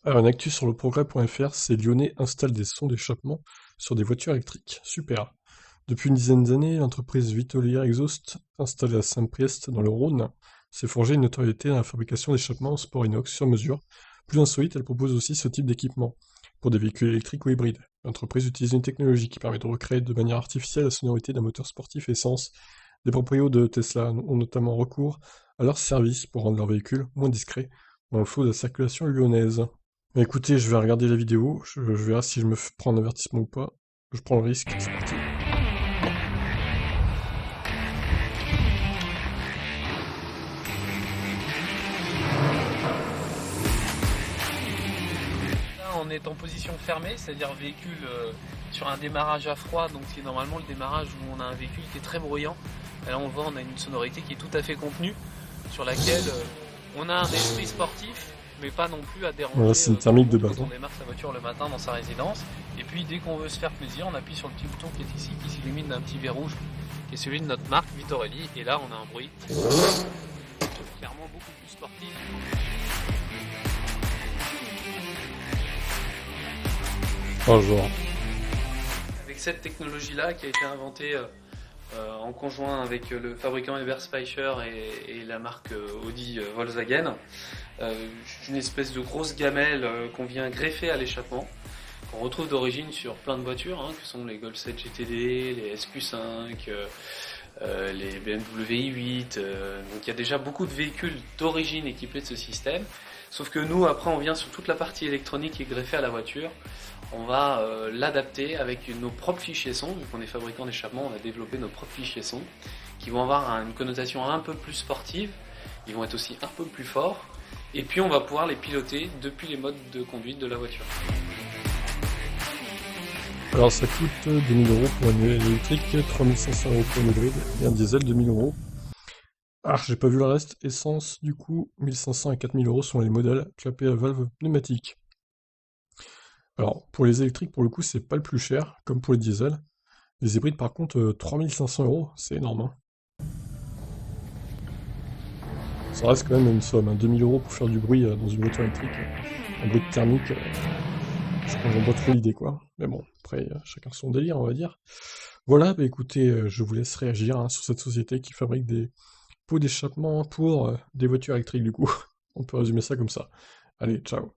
Alors, une actu sur le progrès.fr, c'est Lyonnais installe des sons d'échappement sur des voitures électriques. Super. Depuis une dizaine d'années, l'entreprise Vitolia Exhaust, installée à Saint-Priest dans le Rhône, s'est forgée une notoriété dans la fabrication d'échappements en sport inox sur mesure. Plus insolite, elle propose aussi ce type d'équipement pour des véhicules électriques ou hybrides. L'entreprise utilise une technologie qui permet de recréer de manière artificielle la sonorité d'un moteur sportif essence. Des proprios de Tesla ont notamment recours à leur service pour rendre leurs véhicules moins discrets dans le flot de la circulation lyonnaise. Bah, écoutez, je vais regarder la vidéo, je verrai si je me prends un avertissement ou pas. Je prends le risque, c'est parti. Là, on est en position fermée, c'est-à-dire véhicule sur un démarrage à froid, donc c'est normalement le démarrage où on a un véhicule qui est très bruyant. Et là, on a une sonorité qui est tout à fait contenue, sur laquelle on a un esprit sportif, mais pas non plus à Voilà, déranger c'est une tout le thermique de monde quand base, on hein. démarre sa voiture le matin dans sa résidence. Et puis, dès qu'on veut se faire plaisir, on appuie sur le petit bouton qui est ici, qui s'illumine d'un petit V rouge, qui est celui de notre marque Vitorelli. Et là, on a un bruit clairement beaucoup plus sportif. Oh, genre. Avec cette technologie-là qui a été inventée en conjoint avec le fabricant Eberspacher et la marque Audi Volkswagen, une espèce de grosse gamelle qu'on vient greffer à l'échappement, qu'on retrouve d'origine sur plein de voitures, que sont les Golf 7 GTD, les SQ5, les BMW i8. Donc il y a déjà beaucoup de véhicules d'origine équipés de ce système. Sauf que nous, après, on vient sur toute la partie électronique qui est greffée à la voiture. On va l'adapter avec nos propres fichiers son. Vu qu'on est fabricant d'échappement, on va développer nos propres fichiers son qui vont avoir une connotation un peu plus sportive. Ils vont être aussi un peu plus forts. Et puis, on va pouvoir les piloter depuis les modes de conduite de la voiture. Alors, ça coûte 2000 € pour une électrique, 3500 € pour une hybride, et un diesel 2000 €. Ah, j'ai pas vu le reste. Essence, du coup, 1500 et 4000 € sont les modèles clapés à valve pneumatique. Alors, pour les électriques, pour le coup, c'est pas le plus cher, comme pour les diesels. Les hybrides, par contre, 3500 €, c'est énorme, hein. Ça reste quand même une somme, hein. 2000 € pour faire du bruit dans une voiture électrique. Un bruit thermique, je comprends pas trop l'idée, quoi. Mais bon, après, chacun son délire, on va dire. Voilà, bah écoutez, je vous laisse réagir hein, sur cette société qui fabrique des pots d'échappement pour des voitures électriques, du coup. On peut résumer ça comme ça. Allez, ciao.